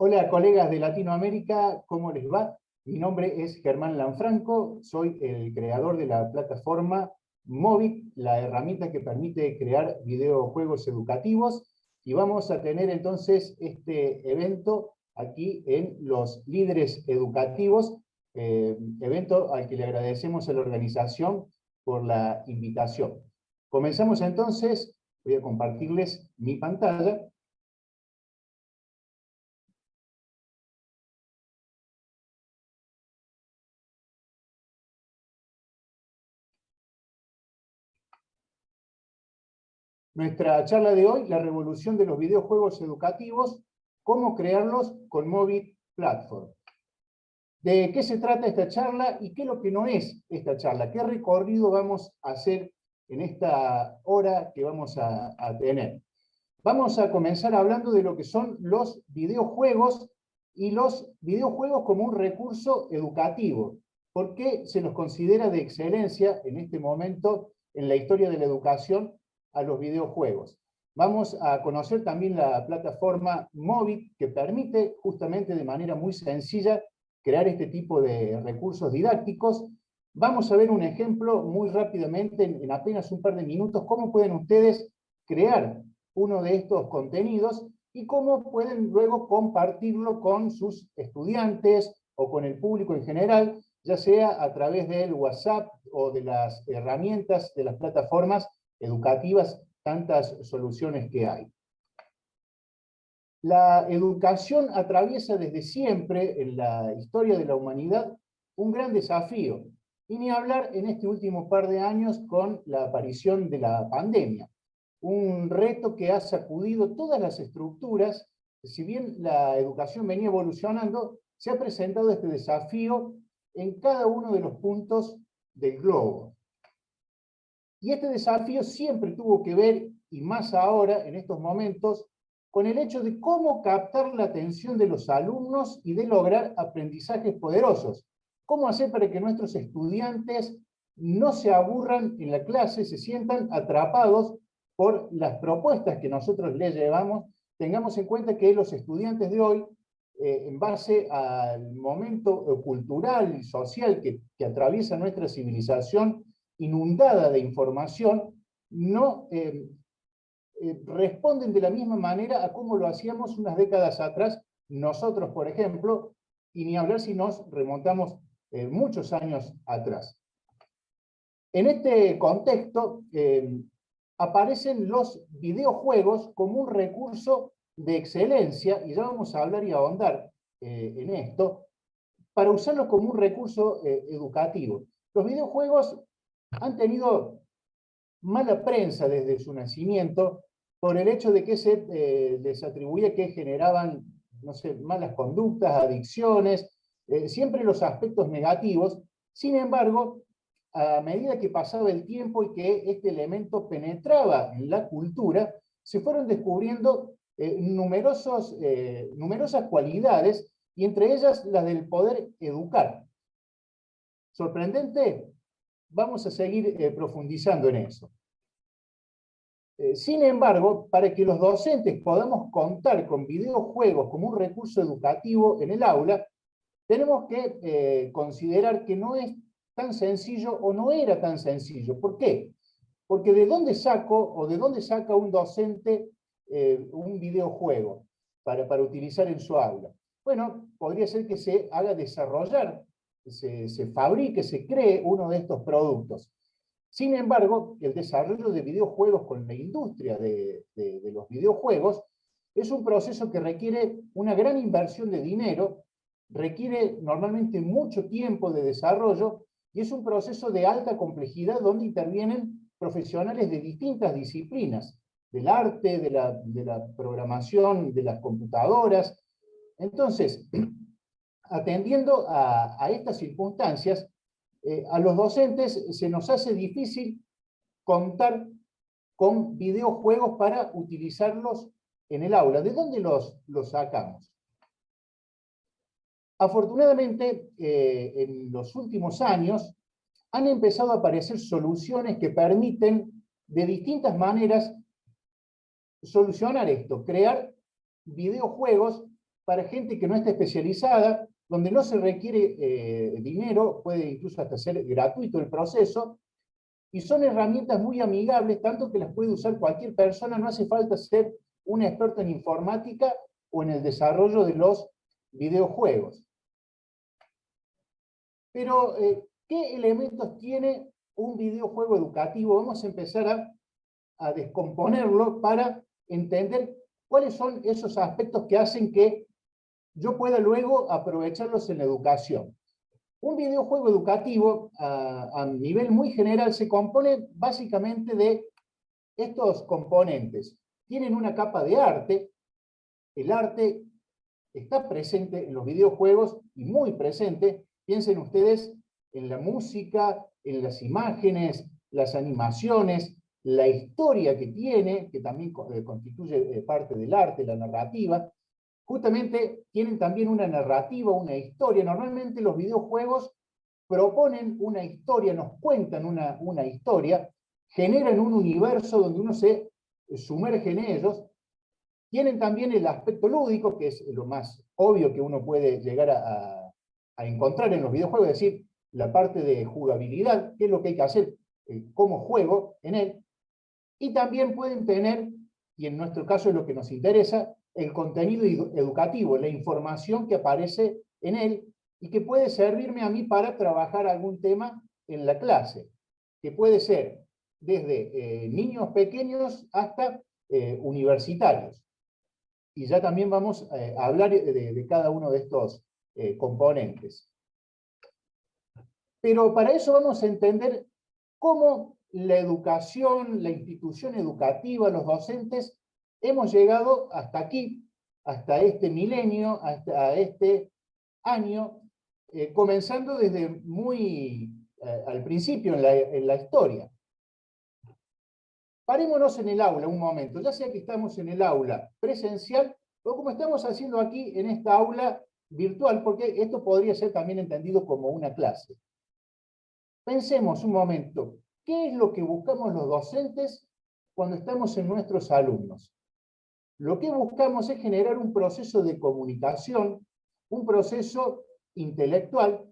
Hola colegas de Latinoamérica, ¿cómo les va? Mi nombre es Germán Lanfranco, soy el creador de la plataforma Movic, la herramienta que permite crear videojuegos educativos, y vamos a tener entonces este evento aquí en Los Líderes Educativos, evento al que le agradecemos a la organización por la invitación. Comenzamos entonces, voy a compartirles mi pantalla. Nuestra charla de hoy, la revolución de los videojuegos educativos, cómo crearlos con Movic Platform. ¿De qué se trata esta charla y qué es lo que no es esta charla? ¿Qué recorrido vamos a hacer en esta hora que vamos a tener? Vamos a comenzar hablando de lo que son los videojuegos y los videojuegos como un recurso educativo. ¿Por qué se los considera de excelencia en este momento en la historia de la educación a los videojuegos? Vamos a conocer también la plataforma Movic, que permite justamente de manera muy sencilla crear este tipo de recursos didácticos. Vamos a ver un ejemplo muy rápidamente, en apenas un par de minutos, cómo pueden ustedes crear uno de estos contenidos y cómo pueden luego compartirlo con sus estudiantes o con el público en general, ya sea a través del WhatsApp o de las herramientas de las plataformas educativas, tantas soluciones que hay. La educación atraviesa desde siempre en la historia de la humanidad un gran desafío, y ni hablar en este último par de años con la aparición de la pandemia. Un reto que ha sacudido todas las estructuras. Si bien la educación venía evolucionando, se ha presentado este desafío en cada uno de los puntos del globo. Y este desafío siempre tuvo que ver, y más ahora, en estos momentos, con el hecho de cómo captar la atención de los alumnos y de lograr aprendizajes poderosos. Cómo hacer para que nuestros estudiantes no se aburran en la clase, se sientan atrapados por las propuestas que nosotros les llevamos. Tengamos en cuenta que los estudiantes de hoy, en base al momento cultural y social que atraviesa nuestra civilización inundada de información, no responden de la misma manera a cómo lo hacíamos unas décadas atrás, nosotros, por ejemplo, y ni hablar si nos remontamos muchos años atrás. En este contexto, aparecen los videojuegos como un recurso de excelencia, y ya vamos a hablar y ahondar en esto, para usarlos como un recurso educativo. Los videojuegos han tenido mala prensa desde su nacimiento por el hecho de que se les atribuía que generaban, no sé, malas conductas, adicciones, siempre los aspectos negativos. Sin embargo, a medida que pasaba el tiempo y que este elemento penetraba en la cultura, se fueron descubriendo numerosas cualidades, y entre ellas las del poder educar. ¿Sorprendente? Vamos a seguir profundizando en eso. Sin embargo, para que los docentes podamos contar con videojuegos como un recurso educativo en el aula, tenemos que considerar que no es tan sencillo, o no era tan sencillo. ¿Por qué? Porque ¿de dónde saca un docente un videojuego para utilizar en su aula? Bueno, podría ser que se haga desarrollar, se fabrique, se cree uno de estos productos. Sin embargo, el desarrollo de videojuegos con la industria de los videojuegos es un proceso que requiere una gran inversión de dinero, requiere normalmente mucho tiempo de desarrollo, y es un proceso de alta complejidad donde intervienen profesionales de distintas disciplinas, del arte, de la programación, de las computadoras. Entonces, atendiendo a estas circunstancias, a los docentes se nos hace difícil contar con videojuegos para utilizarlos en el aula. ¿De dónde los sacamos? Afortunadamente, en los últimos años han empezado a aparecer soluciones que permiten de distintas maneras solucionar esto, crear videojuegos para gente que no está especializada, donde no se requiere dinero, puede incluso hasta ser gratuito el proceso, y son herramientas muy amigables, tanto que las puede usar cualquier persona, no hace falta ser un experto en informática o en el desarrollo de los videojuegos. Pero, ¿qué elementos tiene un videojuego educativo? Vamos a empezar a descomponerlo para entender cuáles son esos aspectos que hacen que yo pueda luego aprovecharlos en la educación. Un videojuego educativo, a nivel muy general, se compone básicamente de estos componentes. Tienen una capa de arte. El arte está presente en los videojuegos y muy presente. Piensen ustedes en la música, en las imágenes, las animaciones, la historia que tiene, que también constituye parte del arte, la narrativa. Justamente tienen también una narrativa, una historia. Normalmente los videojuegos proponen una historia, nos cuentan una historia, generan un universo donde uno se sumerge en ellos. Tienen también el aspecto lúdico, que es lo más obvio que uno puede llegar a encontrar en los videojuegos, es decir, la parte de jugabilidad, qué es lo que hay que hacer como juego en él. Y también pueden tener, y en nuestro caso es lo que nos interesa, el contenido educativo, la información que aparece en él y que puede servirme a mí para trabajar algún tema en la clase, que puede ser desde niños pequeños hasta universitarios. Y ya también vamos a hablar de cada uno de estos componentes. Pero para eso vamos a entender cómo la educación, la institución educativa, los docentes, hemos llegado hasta aquí, hasta este milenio, hasta este año, comenzando desde muy al principio en la historia. Parémonos en el aula un momento, ya sea que estamos en el aula presencial o como estamos haciendo aquí en esta aula virtual, porque esto podría ser también entendido como una clase. Pensemos un momento, ¿qué es lo que buscamos los docentes cuando estamos en nuestros alumnos? Lo que buscamos es generar un proceso de comunicación, un proceso intelectual,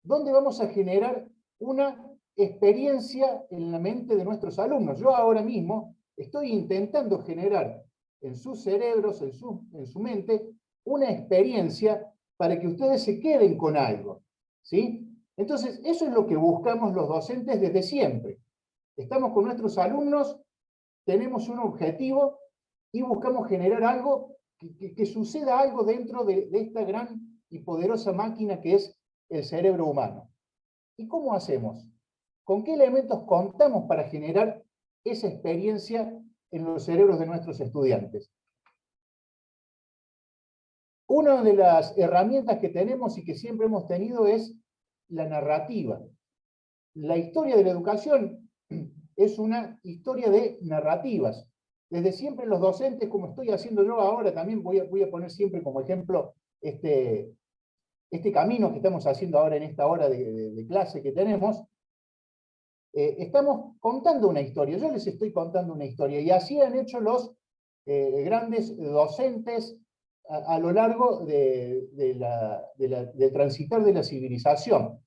donde vamos a generar una experiencia en la mente de nuestros alumnos. Yo ahora mismo estoy intentando generar en sus cerebros, en su mente, una experiencia para que ustedes se queden con algo, ¿sí? Entonces, eso es lo que buscamos los docentes desde siempre. Estamos con nuestros alumnos, tenemos un objetivo y buscamos generar algo, que suceda algo dentro de esta gran y poderosa máquina que es el cerebro humano. ¿Y cómo hacemos? ¿Con qué elementos contamos para generar esa experiencia en los cerebros de nuestros estudiantes? Una de las herramientas que tenemos y que siempre hemos tenido es la narrativa. La historia de la educación es una historia de narrativas. Desde siempre los docentes, como estoy haciendo yo ahora, también voy a poner siempre como ejemplo este camino que estamos haciendo ahora en esta hora de clase que tenemos, estamos contando una historia, yo les estoy contando una historia, y así han hecho los grandes docentes a lo largo del transitar de la civilización.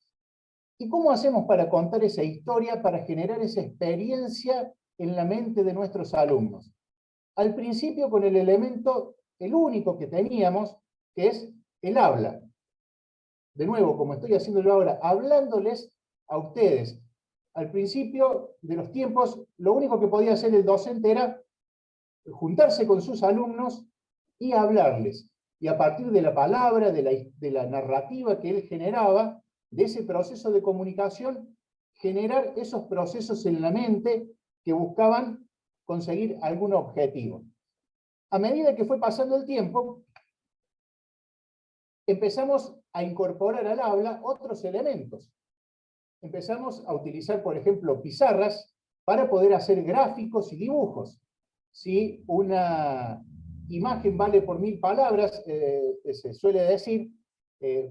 ¿Y cómo hacemos para contar esa historia, para generar esa experiencia en la mente de nuestros alumnos? Al principio con el elemento, el único que teníamos, que es el habla. De nuevo, como estoy haciendo yo ahora, hablándoles a ustedes. Al principio de los tiempos, lo único que podía hacer el docente era juntarse con sus alumnos y hablarles. Y a partir de la palabra, de la narrativa que él generaba, de ese proceso de comunicación, generar esos procesos en la mente que buscaban conseguir algún objetivo. A medida que fue pasando el tiempo, empezamos a incorporar al habla otros elementos. Empezamos a utilizar, por ejemplo, pizarras para poder hacer gráficos y dibujos. Si una imagen vale por 1000 palabras, se suele decir,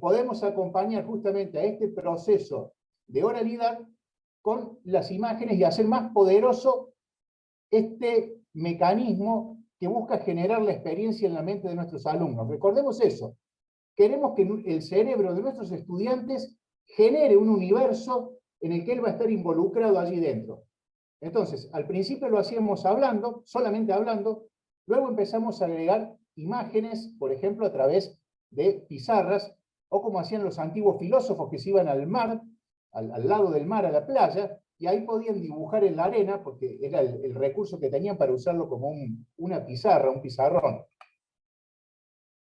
podemos acompañar justamente a este proceso de oralidad con las imágenes y hacer más poderoso este mecanismo que busca generar la experiencia en la mente de nuestros alumnos. Recordemos eso. Queremos que el cerebro de nuestros estudiantes genere un universo en el que él va a estar involucrado allí dentro. Entonces, al principio lo hacíamos hablando, solamente hablando, luego empezamos a agregar imágenes, por ejemplo, a través de pizarras, o como hacían los antiguos filósofos que se iban al mar, al lado del mar, a la playa, y ahí podían dibujar en la arena, porque era el recurso que tenían para usarlo como una pizarra, un pizarrón.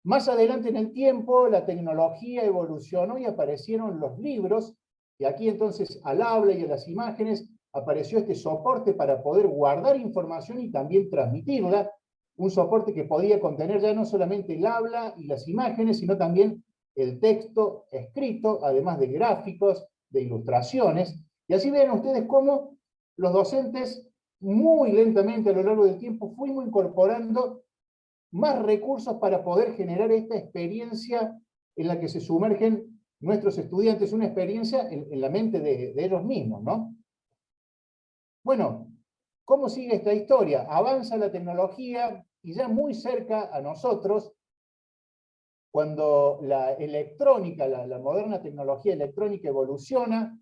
Más adelante en el tiempo, la tecnología evolucionó y aparecieron los libros, y aquí entonces al habla y a las imágenes apareció este soporte para poder guardar información y también transmitirla, un soporte que podía contener ya no solamente el habla y las imágenes, sino también el texto escrito, además de gráficos, de ilustraciones. Y así ven ustedes cómo los docentes, muy lentamente a lo largo del tiempo, fuimos incorporando más recursos para poder generar esta experiencia en la que se sumergen nuestros estudiantes, una experiencia en la mente de ellos mismos, ¿no? Bueno, ¿cómo sigue esta historia? Avanza la tecnología y ya muy cerca a nosotros, cuando la electrónica, la moderna tecnología electrónica evoluciona,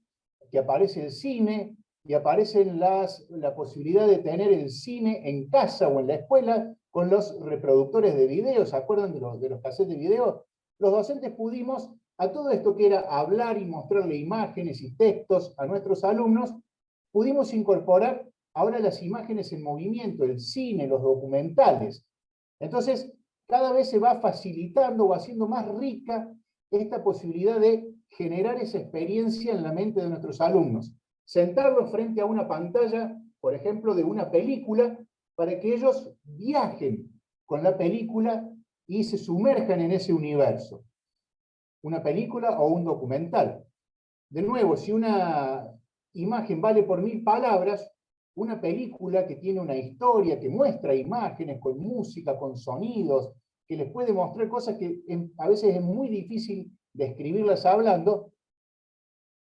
que aparece el cine, y aparece la posibilidad de tener el cine en casa o en la escuela con los reproductores de video. ¿Se acuerdan de los cassettes de video? Los docentes pudimos, a todo esto que era hablar y mostrarle imágenes y textos a nuestros alumnos, pudimos incorporar ahora las imágenes en movimiento, el cine, los documentales. Entonces, cada vez se va facilitando o haciendo más rica esta posibilidad de generar esa experiencia en la mente de nuestros alumnos. Sentarlos frente a una pantalla, por ejemplo, de una película, para que ellos viajen con la película y se sumerjan en ese universo. Una película o un documental. De nuevo, si una imagen vale por 1000 palabras, una película que tiene una historia, que muestra imágenes con música, con sonidos, que les puede mostrar cosas que a veces es muy difícil describirlas hablando,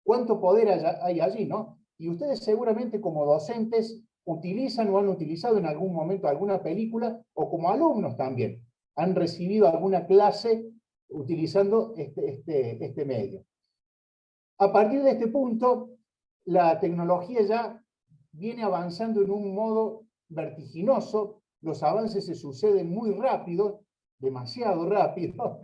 cuánto poder hay allí, ¿no? Y ustedes seguramente como docentes utilizan o han utilizado en algún momento alguna película, o como alumnos también, han recibido alguna clase utilizando este medio. A partir de este punto, la tecnología ya viene avanzando en un modo vertiginoso, los avances se suceden muy rápido, demasiado rápido,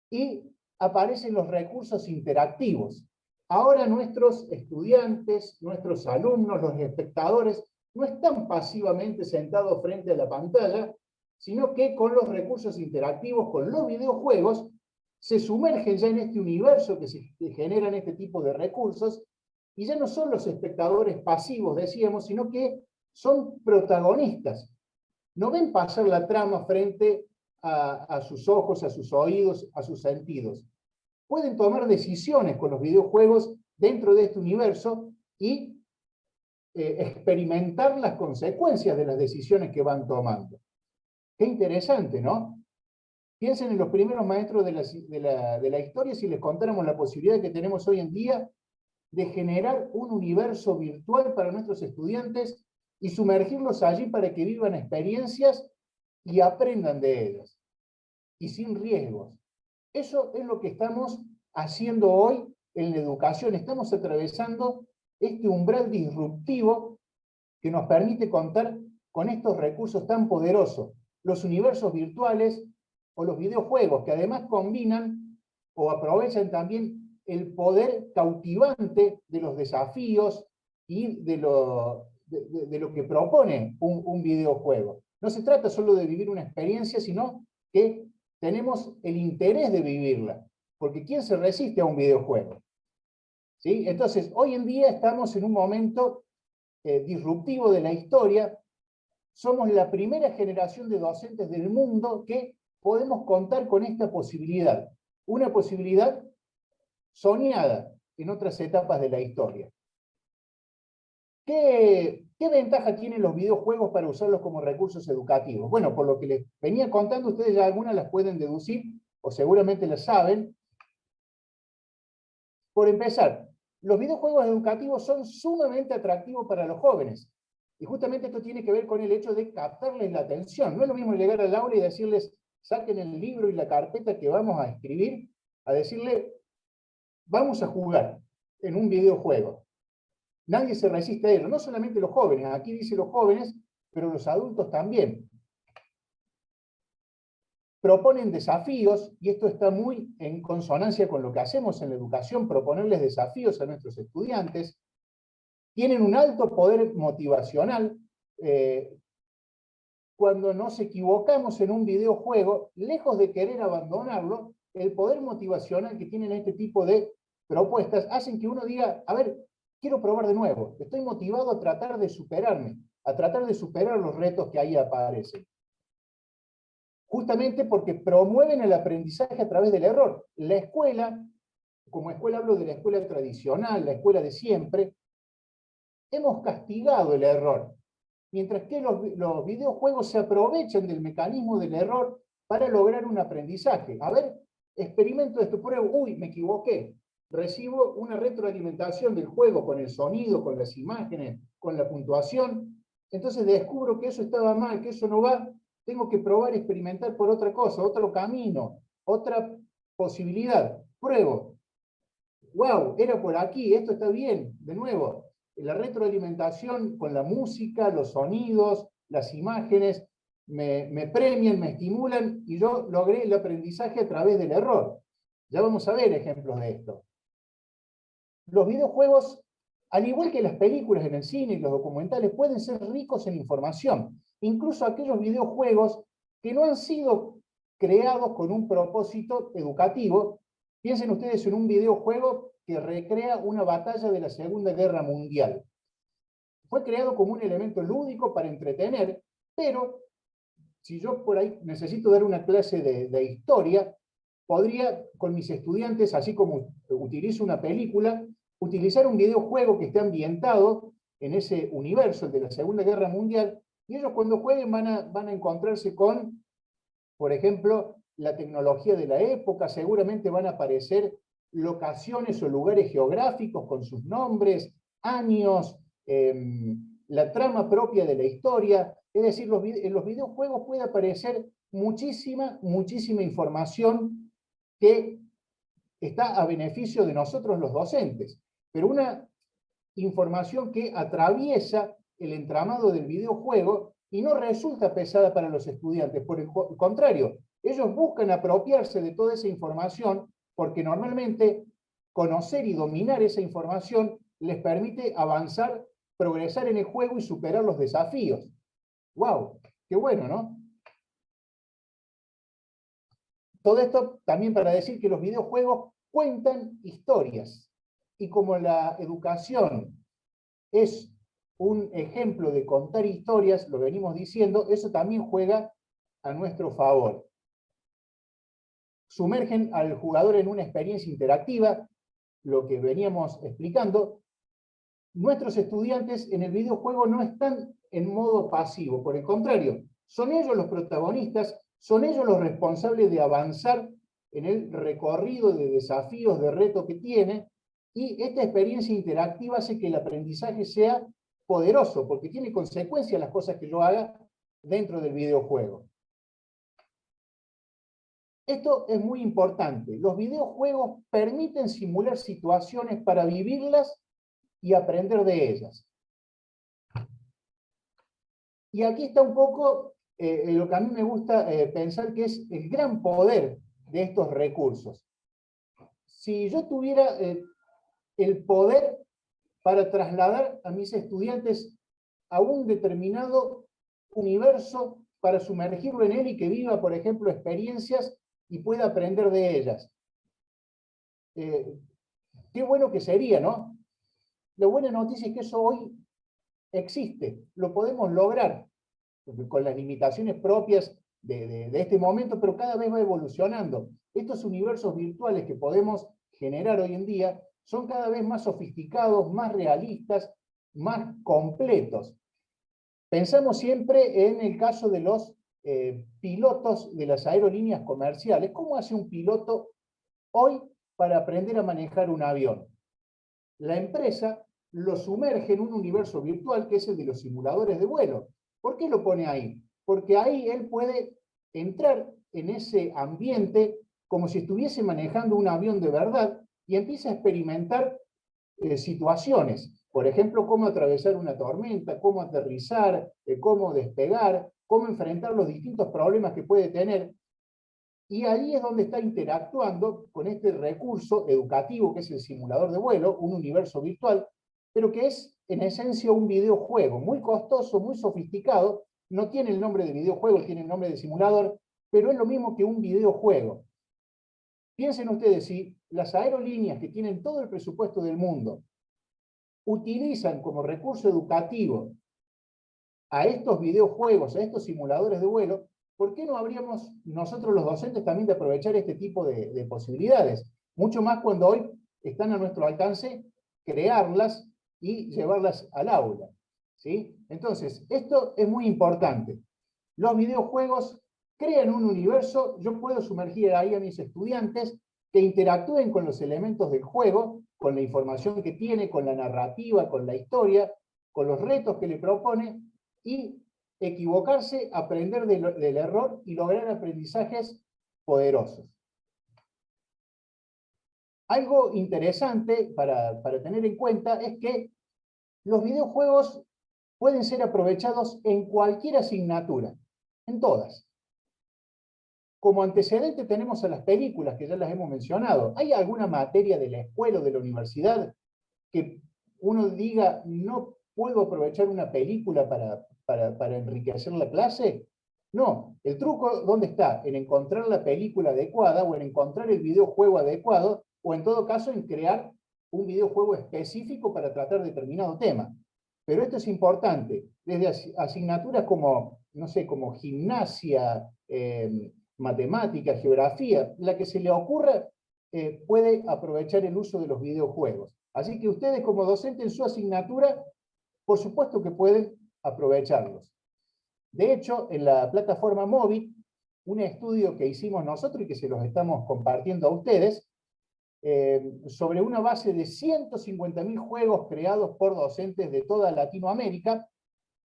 y aparecen los recursos interactivos. Ahora nuestros estudiantes, nuestros alumnos, los espectadores, no están pasivamente sentados frente a la pantalla, sino que con los recursos interactivos, con los videojuegos, se sumergen ya en este universo que se generan este tipo de recursos, y ya no son los espectadores pasivos, decíamos, sino que son protagonistas. No ven pasar la trama frente a sus ojos, a sus oídos, a sus sentidos. Pueden tomar decisiones con los videojuegos dentro de este universo y experimentar las consecuencias de las decisiones que van tomando. Qué interesante, ¿no? Piensen en los primeros maestros de la historia si les contáramos la posibilidad que tenemos hoy en día de generar un universo virtual para nuestros estudiantes y sumergirlos allí para que vivan experiencias y aprendan de ellas, y sin riesgos. Eso es lo que estamos haciendo hoy en la educación. Estamos atravesando este umbral disruptivo que nos permite contar con estos recursos tan poderosos, los universos virtuales o los videojuegos, que además combinan o aprovechan también el poder cautivante de los desafíos y de lo que propone un videojuego. No se trata solo de vivir una experiencia, sino que tenemos el interés de vivirla, porque ¿quién se resiste a un videojuego? ¿Sí? Entonces, hoy en día estamos en un momento disruptivo de la historia. Somos la primera generación de docentes del mundo que podemos contar con esta posibilidad, una posibilidad soñada en otras etapas de la historia. ¿Qué ventaja tienen los videojuegos para usarlos como recursos educativos? Bueno, por lo que les venía contando, ustedes ya algunas las pueden deducir, o seguramente las saben. Por empezar, los videojuegos educativos son sumamente atractivos para los jóvenes. Y justamente esto tiene que ver con el hecho de captarles la atención. No es lo mismo llegar al aula y decirles, saquen el libro y la carpeta que vamos a escribir, a decirle, vamos a jugar en un videojuego. Nadie se resiste a ello, no solamente los jóvenes, aquí dice los jóvenes, pero los adultos también. Proponen desafíos, y esto está muy en consonancia con lo que hacemos en la educación, proponerles desafíos a nuestros estudiantes. Tienen un alto poder motivacional. Cuando nos equivocamos en un videojuego, lejos de querer abandonarlo, el poder motivacional que tienen este tipo de propuestas hacen que uno diga, a ver, quiero probar de nuevo, estoy motivado a tratar de superarme, a tratar de superar los retos que ahí aparecen. Justamente porque promueven el aprendizaje a través del error. La escuela, como escuela hablo de la escuela tradicional, la escuela de siempre, hemos castigado el error, mientras que los videojuegos se aprovechan del mecanismo del error para lograr un aprendizaje. A ver, experimento esto, pruebo, uy, me equivoqué. Recibo una retroalimentación del juego con el sonido, con las imágenes, con la puntuación. Entonces descubro que eso estaba mal, que eso no va. Tengo que probar, experimentar por otra cosa, otro camino, otra posibilidad. Pruebo. Wow, era por aquí, esto está bien. De nuevo, la retroalimentación con la música, los sonidos, las imágenes, me premian, me estimulan y yo logré el aprendizaje a través del error. Ya vamos a ver ejemplos de esto. Los videojuegos, al igual que las películas en el cine y los documentales, pueden ser ricos en información. Incluso aquellos videojuegos que no han sido creados con un propósito educativo. Piensen ustedes en un videojuego que recrea una batalla de la Segunda Guerra Mundial. Fue creado como un elemento lúdico para entretener, pero si yo por ahí necesito dar una clase de historia, podría con mis estudiantes, así como utilizo una película, utilizar un videojuego que esté ambientado en ese universo de la Segunda Guerra Mundial, y ellos cuando jueguen van a encontrarse con, por ejemplo, la tecnología de la época, seguramente van a aparecer locaciones o lugares geográficos con sus nombres, años, la trama propia de la historia. Es decir, en los videojuegos puede aparecer muchísima información que está a beneficio de nosotros los docentes, pero una información que atraviesa el entramado del videojuego y no resulta pesada para los estudiantes. Por el contrario, ellos buscan apropiarse de toda esa información porque normalmente conocer y dominar esa información les permite avanzar, progresar en el juego y superar los desafíos. ¡Wow! ¡Qué bueno!, ¿no? Todo esto también para decir que los videojuegos cuentan historias. Y como la educación es un ejemplo de contar historias, lo venimos diciendo, eso también juega a nuestro favor. Sumergen al jugador en una experiencia interactiva, lo que veníamos explicando. Nuestros estudiantes en el videojuego no están en modo pasivo, por el contrario, son ellos los protagonistas, son ellos los responsables de avanzar en el recorrido de desafíos, de reto que tiene, y esta experiencia interactiva hace que el aprendizaje sea poderoso, porque tiene consecuencias las cosas que yo haga dentro del videojuego. Esto es muy importante. Los videojuegos permiten simular situaciones para vivirlas y aprender de ellas. Y aquí está un poco lo que a mí me gusta pensar que es el gran poder de estos recursos. Si yo tuviera el poder para trasladar a mis estudiantes a un determinado universo para sumergirlo en él y que viva, por ejemplo, experiencias y pueda aprender de ellas. Qué bueno que sería, ¿no? La buena noticia es que eso hoy existe, lo podemos lograr, con las limitaciones propias de este momento, pero cada vez va evolucionando. Estos universos virtuales que podemos generar hoy en día son cada vez más sofisticados, más realistas, más completos. Pensamos siempre en el caso de los pilotos de las aerolíneas comerciales. ¿Cómo hace un piloto hoy para aprender a manejar un avión? La empresa lo sumerge en un universo virtual que es el de los simuladores de vuelo. ¿Por qué lo pone ahí? Porque ahí él puede entrar en ese ambiente como si estuviese manejando un avión de verdad y empieza a experimentar situaciones. Por ejemplo, cómo atravesar una tormenta, cómo aterrizar, cómo despegar, cómo enfrentar los distintos problemas que puede tener. Y ahí es donde está interactuando con este recurso educativo que es el simulador de vuelo, un universo virtual, pero que es en esencia un videojuego muy costoso, muy sofisticado. No tiene el nombre de videojuego, tiene el nombre de simulador, pero es lo mismo que un videojuego. Piensen ustedes, si las aerolíneas que tienen todo el presupuesto del mundo utilizan como recurso educativo a estos videojuegos, a estos simuladores de vuelo, ¿por qué no habríamos nosotros los docentes también de aprovechar este tipo de posibilidades? Mucho más cuando hoy están a nuestro alcance crearlas y llevarlas al aula, ¿sí? Entonces, esto es muy importante. Los videojuegos crean un universo, yo puedo sumergir ahí a mis estudiantes que interactúen con los elementos del juego, con la información que tiene, con la narrativa, con la historia, con los retos que le propone, y equivocarse, aprender del error y lograr aprendizajes poderosos. Algo interesante para tener en cuenta es que los videojuegos pueden ser aprovechados en cualquier asignatura, en todas. Como antecedente tenemos a las películas, que ya las hemos mencionado. ¿Hay alguna materia de la escuela o de la universidad que uno diga, no puedo aprovechar una película para enriquecer la clase? No, el truco, ¿dónde está? En encontrar la película adecuada o en encontrar el videojuego adecuado, o en todo caso en crear un videojuego específico para tratar determinado tema. Pero esto es importante, desde asignaturas como, no sé, como gimnasia, matemática, geografía, la que se le ocurra, puede aprovechar el uso de los videojuegos. Así que ustedes como docentes en su asignatura, por supuesto que pueden aprovecharlos. De hecho, en la plataforma móvil, un estudio que hicimos nosotros y que se los estamos compartiendo a ustedes, sobre una base de 150.000 juegos creados por docentes de toda Latinoamérica.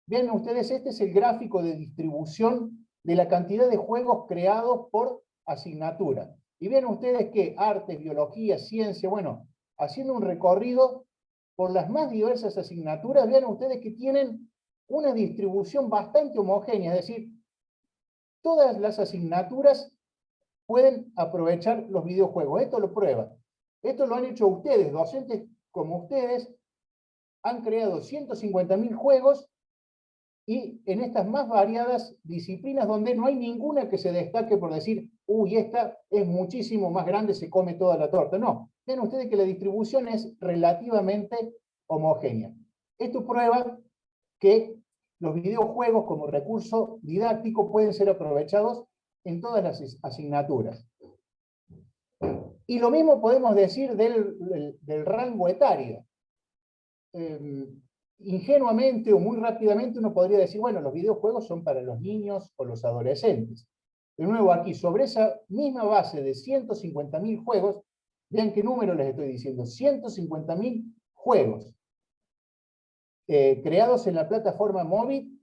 Vean ustedes, este es el gráfico de distribución de la cantidad de juegos creados por asignatura. Y vean ustedes que artes, biología, ciencia, bueno, haciendo un recorrido por las más diversas asignaturas, vean ustedes que tienen una distribución bastante homogénea, es decir, todas las asignaturas pueden aprovechar los videojuegos. Esto lo prueba. Esto lo han hecho ustedes, docentes como ustedes, han creado 150.000 juegos y en estas más variadas disciplinas donde no hay ninguna que se destaque por decir, uy, esta es muchísimo más grande, se come toda la torta. No, ven ustedes que la distribución es relativamente homogénea. Esto prueba que los videojuegos como recurso didáctico pueden ser aprovechados en todas las asignaturas. Y lo mismo podemos decir del rango etario. Ingenuamente o muy rápidamente uno podría decir, bueno, los videojuegos son para los niños o los adolescentes. De nuevo aquí, sobre esa misma base de 150.000 juegos, vean qué número les estoy diciendo, 150.000 juegos creados en la plataforma móvil,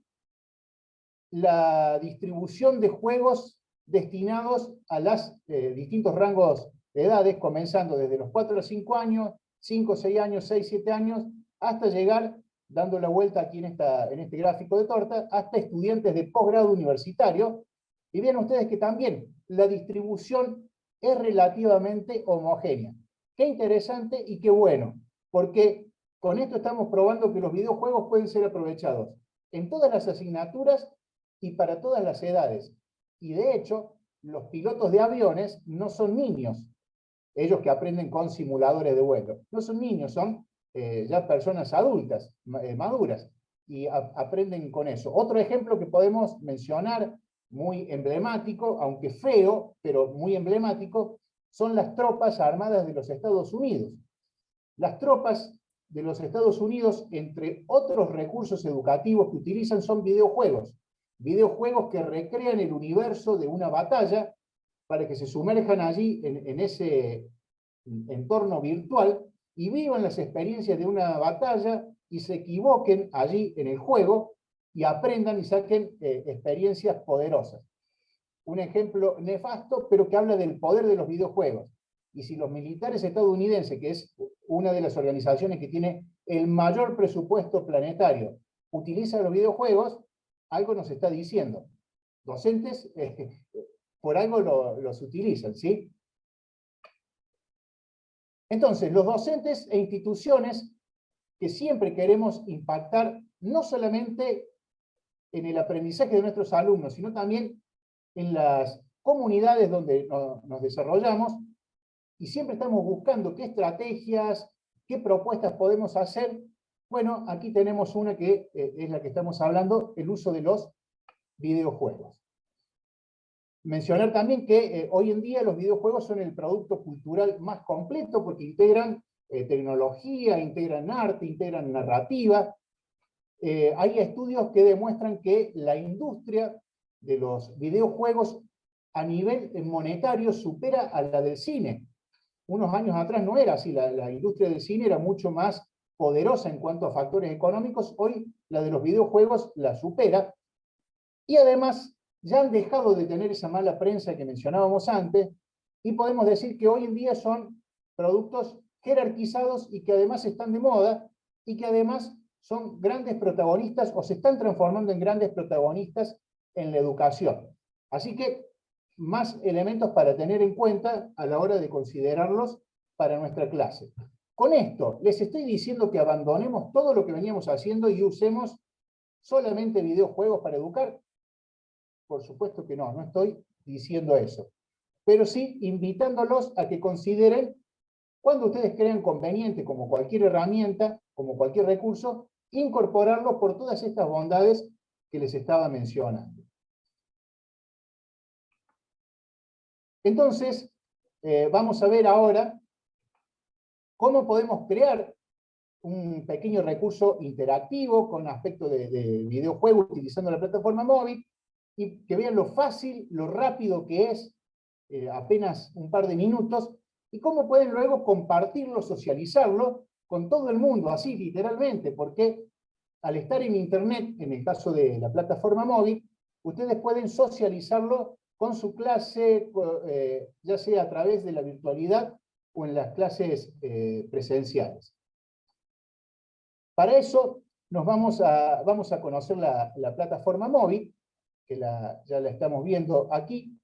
la distribución de juegos destinados a los distintos rangos de edades, comenzando desde los 4 a 5 años, 5, 6 años, 6, 7 años, hasta llegar, dando la vuelta aquí en este gráfico de torta, hasta estudiantes de posgrado universitario. Y ven ustedes que también la distribución es relativamente homogénea. Qué interesante y qué bueno, porque con esto estamos probando que los videojuegos pueden ser aprovechados en todas las asignaturas y para todas las edades. Y de hecho, los pilotos de aviones no son niños, ellos que aprenden con simuladores de vuelo. No son niños, son ya personas adultas, maduras, y aprenden con eso. Otro ejemplo que podemos mencionar, muy emblemático, aunque feo, pero muy emblemático, son las tropas armadas de los Estados Unidos. Las tropas de los Estados Unidos, entre otros recursos educativos que utilizan, son videojuegos. Videojuegos que recrean el universo de una batalla para que se sumerjan allí en ese entorno virtual y vivan las experiencias de una batalla y se equivoquen allí en el juego y aprendan y saquen experiencias poderosas. Un ejemplo nefasto, pero que habla del poder de los videojuegos. Y si los militares estadounidenses, que es una de las organizaciones que tiene el mayor presupuesto planetario, utilizan los videojuegos, algo nos está diciendo. Docentes, por algo los utilizan, ¿sí? Entonces, los docentes e instituciones que siempre queremos impactar no solamente en el aprendizaje de nuestros alumnos, sino también en las comunidades donde nos desarrollamos, y siempre estamos buscando qué estrategias, qué propuestas podemos hacer. Bueno, aquí tenemos una que es la que estamos hablando, el uso de los videojuegos. Mencionar también que hoy en día los videojuegos son el producto cultural más completo porque integran tecnología, integran arte, integran narrativa. Hay estudios que demuestran que la industria de los videojuegos a nivel monetario supera a la del cine. Unos años atrás no era así, la industria del cine era mucho más poderosa en cuanto a factores económicos, hoy la de los videojuegos la supera, y además ya han dejado de tener esa mala prensa que mencionábamos antes, y podemos decir que hoy en día son productos jerarquizados y que además están de moda, y que además son grandes protagonistas o se están transformando en grandes protagonistas en la educación. Así que más elementos para tener en cuenta a la hora de considerarlos para nuestra clase. Con esto, les estoy diciendo que abandonemos todo lo que veníamos haciendo y usemos solamente videojuegos para educar. Por supuesto que no, no estoy diciendo eso. Pero sí invitándolos a que consideren, cuando ustedes crean conveniente, como cualquier herramienta, como cualquier recurso, incorporarlo por todas estas bondades que les estaba mencionando. Entonces, vamos a ver ahora cómo podemos crear un pequeño recurso interactivo con aspecto de videojuego utilizando la plataforma móvil, y que vean lo fácil, lo rápido que es, apenas un par de minutos, y cómo pueden luego compartirlo, socializarlo con todo el mundo, así literalmente, porque al estar en Internet, en el caso de la plataforma móvil, ustedes pueden socializarlo con su clase, ya sea a través de la virtualidad o en las clases presenciales. Para eso vamos a conocer la plataforma móvil, que ya la estamos viendo aquí.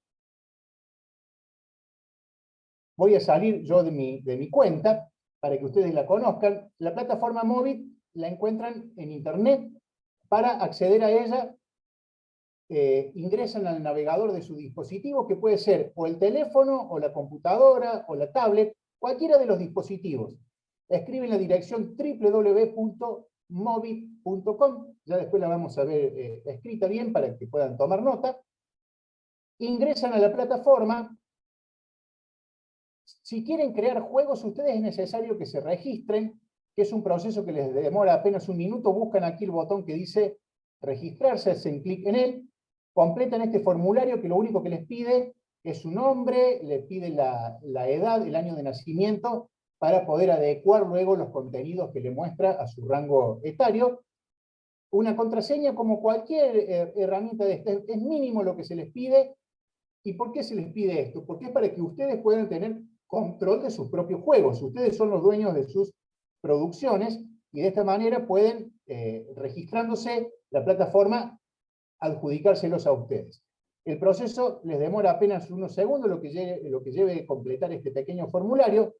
Voy a salir yo de mi cuenta para que ustedes la conozcan. La plataforma móvil la encuentran en Internet. Para acceder a ella, ingresan al navegador de su dispositivo, que puede ser o el teléfono, o la computadora, o la tablet, cualquiera de los dispositivos. Escriben la dirección www.movit.com, ya después la vamos a ver escrita bien para que puedan tomar nota. Ingresan a la plataforma. Si quieren crear juegos, ustedes es necesario que se registren, que es un proceso que les demora apenas un minuto. Buscan aquí el botón que dice registrarse, hacen clic en él, completan este formulario que lo único que les pide es su nombre, les pide la edad, el año de nacimiento, para poder adecuar luego los contenidos que le muestra a su rango etario. Una contraseña, como cualquier herramienta de esta, es mínimo lo que se les pide. ¿Y por qué se les pide esto? Porque es para que ustedes puedan tener control de sus propios juegos. Ustedes son los dueños de sus producciones y de esta manera pueden, registrándose, la plataforma adjudicárselos a ustedes. El proceso les demora apenas unos segundos, lo que lleve completar este pequeño formulario.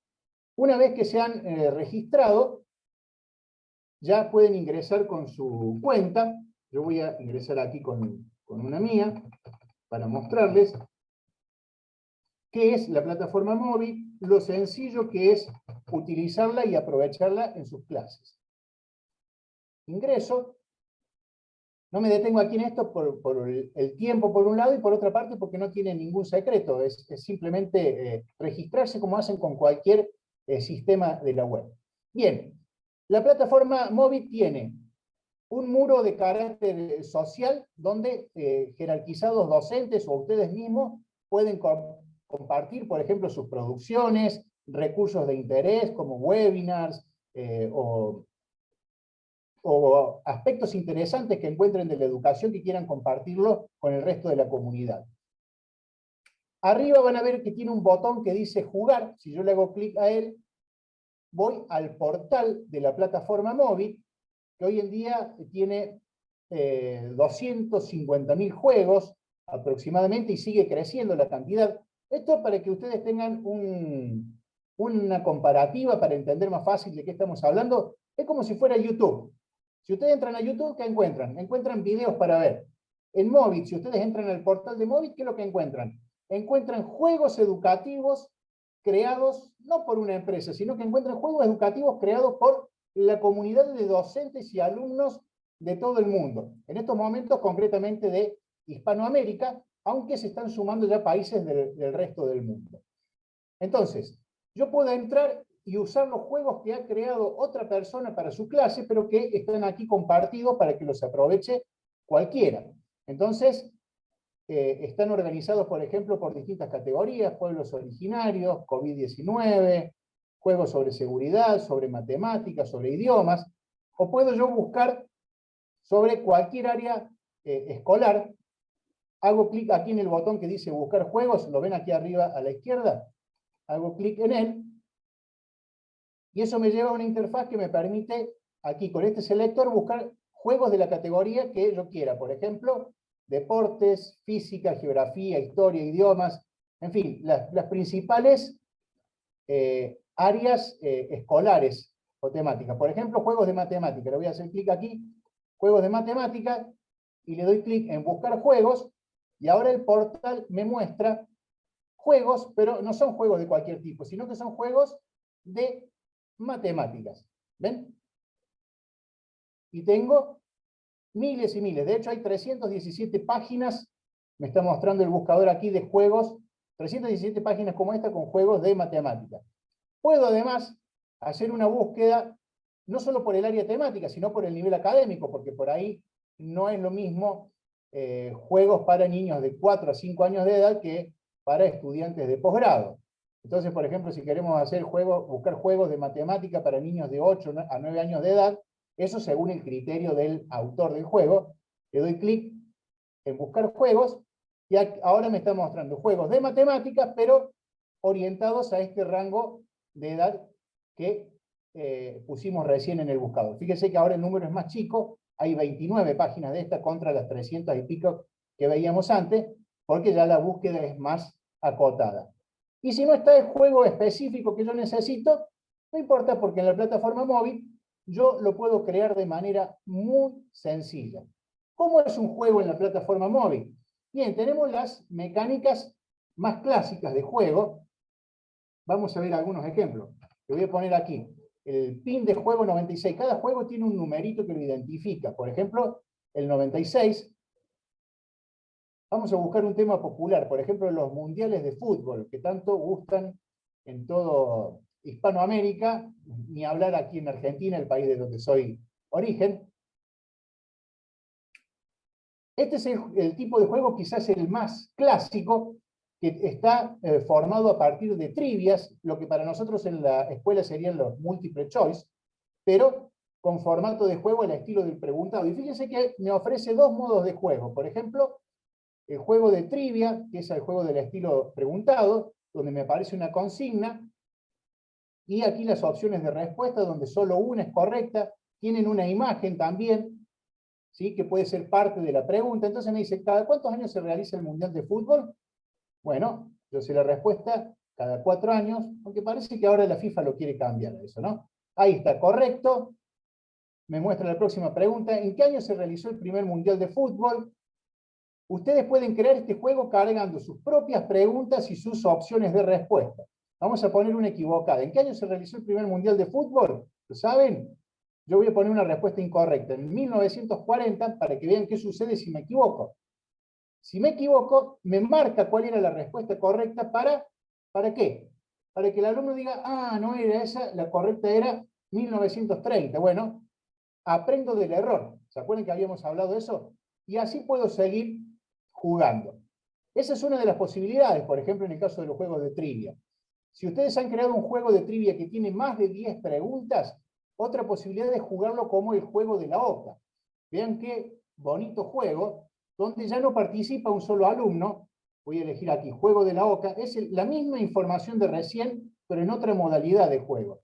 Una vez que se han registrado, ya pueden ingresar con su cuenta. Yo voy a ingresar aquí con una mía para mostrarles qué es la plataforma móvil, lo sencillo que es utilizarla y aprovecharla en sus clases. Ingreso. No me detengo aquí en esto por el tiempo por un lado, y por otra parte porque no tiene ningún secreto, es simplemente registrarse como hacen con cualquier sistema de la web. Bien, la plataforma móvil tiene un muro de carácter social donde jerarquizados docentes o ustedes mismos pueden compartir, por ejemplo, sus producciones, recursos de interés como webinars o aspectos interesantes que encuentren de la educación que quieran compartirlo con el resto de la comunidad. Arriba van a ver que tiene un botón que dice jugar. Si yo le hago clic a él, voy al portal de la plataforma móvil, que hoy en día tiene 250.000 juegos aproximadamente y sigue creciendo la cantidad. Esto para que ustedes tengan una comparativa para entender más fácil de qué estamos hablando. Es como si fuera YouTube. Si ustedes entran a YouTube, ¿qué encuentran? Encuentran videos para ver. En Móvil, si ustedes entran al portal de Móvil, ¿qué es lo que encuentran? Encuentran juegos educativos creados no por una empresa, sino que encuentran juegos educativos creados por la comunidad de docentes y alumnos de todo el mundo. En estos momentos, concretamente de Hispanoamérica, aunque se están sumando ya países del resto del mundo. Entonces, yo puedo entrar y usar los juegos que ha creado otra persona para su clase, pero que están aquí compartidos para que los aproveche cualquiera. Entonces, están organizados, por ejemplo, por distintas categorías: pueblos originarios, COVID-19, juegos sobre seguridad, sobre matemáticas, sobre idiomas, o puedo yo buscar sobre cualquier área escolar. Hago clic aquí en el botón que dice buscar juegos, lo ven aquí arriba a la izquierda, hago clic en él, y eso me lleva a una interfaz que me permite, aquí con este selector, buscar juegos de la categoría que yo quiera. Por ejemplo, deportes, física, geografía, historia, idiomas, en fin, las principales áreas escolares o temáticas. Por ejemplo, juegos de matemática. Le voy a hacer clic aquí, juegos de matemática, y le doy clic en buscar juegos, y ahora el portal me muestra juegos, pero no son juegos de cualquier tipo, sino que son juegos de matemáticas. ¿Ven? Y tengo miles y miles. De hecho, hay 317 páginas, me está mostrando el buscador aquí, de juegos, 317 páginas como esta con juegos de matemáticas. Puedo además hacer una búsqueda, no solo por el área temática, sino por el nivel académico, porque por ahí no es lo mismo juegos para niños de 4 a 5 años de edad que para estudiantes de posgrado. Entonces, por ejemplo, si queremos hacer buscar juegos de matemática para niños de 8 a 9 años de edad, eso según el criterio del autor del juego, le doy clic en buscar juegos, y ahora me está mostrando juegos de matemáticas, pero orientados a este rango de edad que pusimos recién en el buscador. Fíjense que ahora el número es más chico, hay 29 páginas de esta contra las 300 y pico que veíamos antes, porque ya la búsqueda es más acotada. Y si no está el juego específico que yo necesito, no importa, porque en la plataforma móvil yo lo puedo crear de manera muy sencilla. ¿Cómo es un juego en la plataforma móvil? Bien, tenemos las mecánicas más clásicas de juego. Vamos a ver algunos ejemplos. Te voy a poner aquí el pin de juego 96. Cada juego tiene un numerito que lo identifica. Por ejemplo, el 96. Vamos a buscar un tema popular. Por ejemplo, los mundiales de fútbol, que tanto gustan en todo Hispanoamérica, ni hablar aquí en Argentina, el país de donde soy origen. Este es el tipo de juego quizás el más clásico, que está formado a partir de trivias, lo que para nosotros en la escuela serían los multiple choice, pero con formato de juego al estilo del preguntado. Y fíjense que me ofrece dos modos de juego. Por ejemplo, el juego de trivia, que es el juego del estilo preguntado, donde me aparece una consigna, y aquí las opciones de respuesta, donde solo una es correcta, tienen una imagen también, ¿sí?, que puede ser parte de la pregunta. Entonces me dice, ¿cada cuántos años se realiza el Mundial de Fútbol? Bueno, yo sé la respuesta, cada 4 años, aunque parece que ahora la FIFA lo quiere cambiar a eso, ¿no? Ahí está, correcto. Me muestra la próxima pregunta, ¿en qué año se realizó el primer Mundial de Fútbol? Ustedes pueden crear este juego cargando sus propias preguntas y sus opciones de respuesta. Vamos a poner una equivocada. ¿En qué año se realizó el primer Mundial de Fútbol? ¿Lo saben? Yo voy a poner una respuesta incorrecta. En 1940, para que vean qué sucede si me equivoco. Si me equivoco, me marca cuál era la respuesta correcta ¿para qué? Para que el alumno diga, ah, no era esa, la correcta era 1930. Bueno, aprendo del error. ¿Se acuerdan que habíamos hablado de eso? Y así puedo seguir jugando. Esa es una de las posibilidades, por ejemplo, en el caso de los juegos de trivia. Si ustedes han creado un juego de trivia que tiene más de 10 preguntas, otra posibilidad es jugarlo como el juego de la OCA. Vean qué bonito juego, donde ya no participa un solo alumno. Voy a elegir aquí, juego de la OCA. Es la misma información de recién, pero en otra modalidad de juego.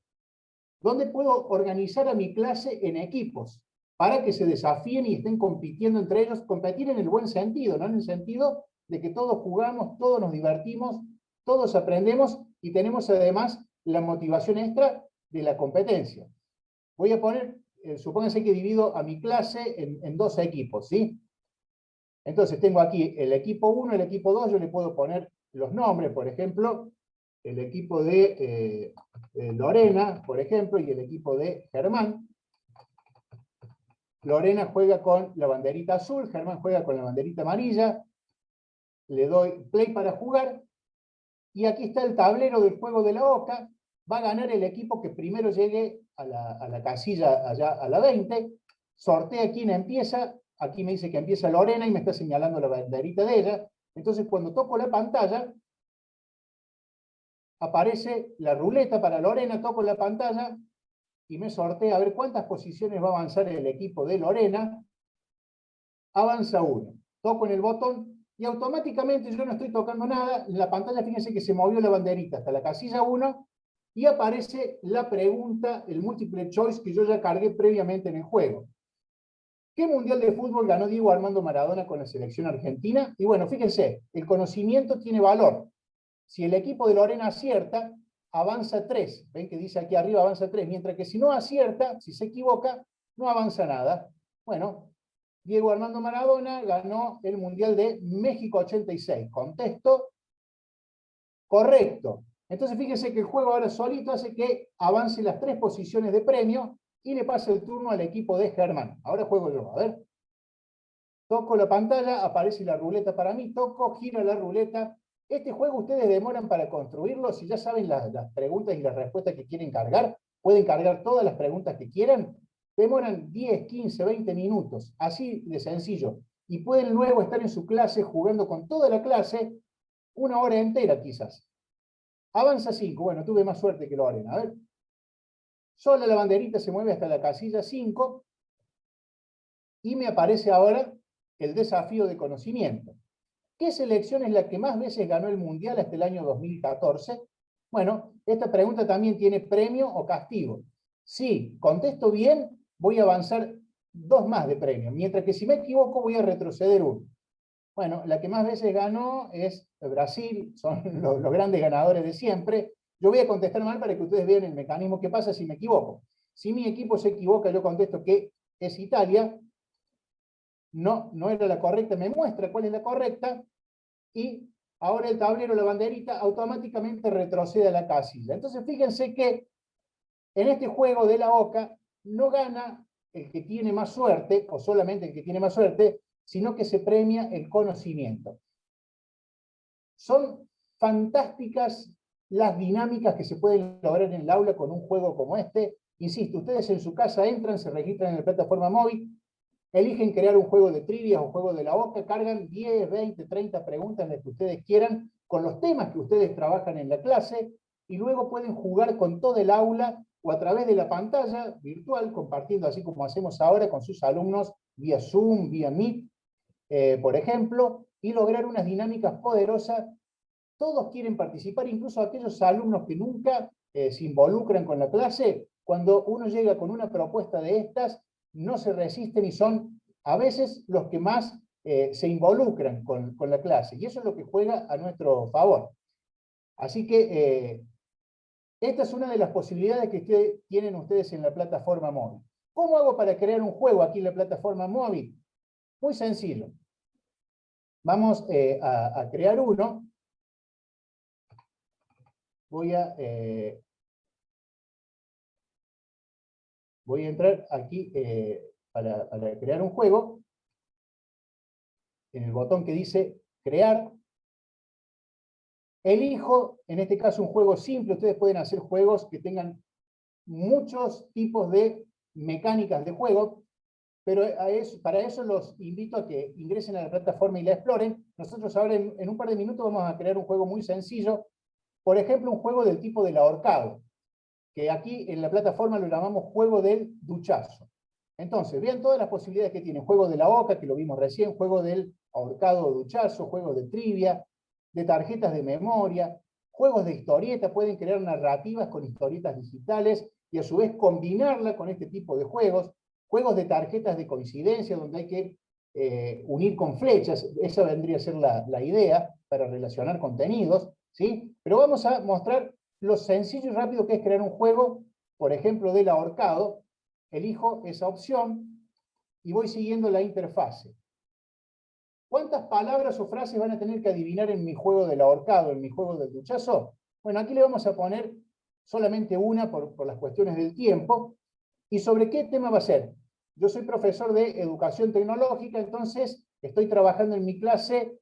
Donde puedo organizar a mi clase en equipos, para que se desafíen y estén compitiendo entre ellos, competir en el buen sentido, no en el sentido de que todos jugamos, todos nos divertimos, todos aprendemos y tenemos además la motivación extra de la competencia. Voy a poner, supónganse que divido a mi clase en dos equipos, ¿sí? Entonces tengo aquí el equipo 1, el equipo 2, yo le puedo poner los nombres, por ejemplo, el equipo de Lorena, por ejemplo, y el equipo de Germán. Lorena juega con la banderita azul, Germán juega con la banderita amarilla. Le doy play para jugar. Y aquí está el tablero del juego de la OCA. Va a ganar el equipo que primero llegue a la casilla allá a la 20. Sortea quién empieza. Aquí me dice que empieza Lorena y me está señalando la banderita de ella. Entonces cuando toco la pantalla, aparece la ruleta para Lorena, toco la pantalla y me sortea a ver cuántas posiciones va a avanzar el equipo de Lorena. Avanza uno. Toco en el botón y automáticamente yo no estoy tocando nada. En la pantalla, fíjense que se movió la banderita hasta la casilla 1 y aparece la pregunta, el multiple choice que yo ya cargué previamente en el juego. ¿Qué mundial de fútbol ganó Diego Armando Maradona con la selección argentina? Y bueno, fíjense, el conocimiento tiene valor. Si el equipo de Lorena acierta, avanza 3. Ven que dice aquí arriba avanza 3. Mientras que si no acierta, si se equivoca, no avanza nada. Bueno, Diego Armando Maradona ganó el Mundial de México 86. Contesto, correcto. Entonces fíjense que el juego ahora solito hace que avance las 3 posiciones de premio y le pase el turno al equipo de Germán. Ahora juego yo, a ver. Toco la pantalla, aparece la ruleta para mí, toco, giro la ruleta. Este juego ustedes demoran para construirlo, si ya saben las preguntas y las respuestas que quieren cargar, pueden cargar todas las preguntas que quieran, demoran 10, 15, 20 minutos, así de sencillo. Y pueden luego estar en su clase jugando con toda la clase, 1 hora entera quizás. Avanza 5, bueno, tuve más suerte que Lorena, a ver. Sola la banderita se mueve hasta la casilla 5 y me aparece ahora el desafío de conocimiento. ¿Qué selección es la que más veces ganó el Mundial hasta el año 2014? Bueno, esta pregunta también tiene premio o castigo. Si contesto bien, voy a avanzar 2 más de premio, mientras que si me equivoco voy a retroceder 1. Bueno, la que más veces ganó es Brasil, son los grandes ganadores de siempre. Yo voy a contestar mal para que ustedes vean el mecanismo que pasa si me equivoco. Si mi equipo se equivoca, yo contesto que es Italia. No era la correcta, me muestra cuál es la correcta, y ahora el tablero, la banderita, automáticamente retrocede a la casilla. Entonces fíjense que en este juego de la OCA no gana el que tiene más suerte, o solamente el que tiene más suerte, sino que se premia el conocimiento. Son fantásticas las dinámicas que se pueden lograr en el aula con un juego como este. Insisto, ustedes en su casa entran, se registran en la plataforma móvil, eligen crear un juego de trivias o juego de la OCA, cargan 10, 20, 30 preguntas las que ustedes quieran, con los temas que ustedes trabajan en la clase, y luego pueden jugar con todo el aula o a través de la pantalla virtual, compartiendo así como hacemos ahora con sus alumnos vía Zoom, vía Meet, por ejemplo, y lograr unas dinámicas poderosas. Todos quieren participar, incluso aquellos alumnos que nunca se involucran con la clase. Cuando uno llega con una propuesta de estas, no se resisten y son a veces los que más se involucran con la clase. Y eso es lo que juega a nuestro favor. Así que esta es una de las posibilidades que tienen ustedes en la plataforma móvil. ¿Cómo hago para crear un juego aquí en la plataforma móvil? Muy sencillo. Vamos a crear uno. Voy a entrar aquí para crear un juego, en el botón que dice crear. Elijo, en este caso, un juego simple. Ustedes pueden hacer juegos que tengan muchos tipos de mecánicas de juego, pero para eso los invito a que ingresen a la plataforma y la exploren. Nosotros ahora en un par de minutos vamos a crear un juego muy sencillo, Por ejemplo, un juego del tipo del ahorcado, que aquí en la plataforma lo llamamos juego del duchazo. Entonces, vean todas las posibilidades que tiene. Juego de la oca, que lo vimos recién, juego del ahorcado o duchazo, juegos de trivia, de tarjetas de memoria, juegos de historieta, pueden crear narrativas con historietas digitales y a su vez combinarla con este tipo de juegos, juegos de tarjetas de coincidencia donde hay que unir con flechas, esa vendría a ser la idea para relacionar contenidos, ¿sí? Pero vamos a mostrar lo sencillo y rápido que es crear un juego, por ejemplo, del ahorcado. Elijo esa opción y voy siguiendo la interfase. ¿Cuántas palabras o frases van a tener que adivinar en mi juego del ahorcado, en mi juego del duchazo? Bueno, aquí le vamos a poner solamente una por las cuestiones del tiempo. ¿Y sobre qué tema va a ser? Yo soy profesor de educación tecnológica, entonces estoy trabajando en mi clase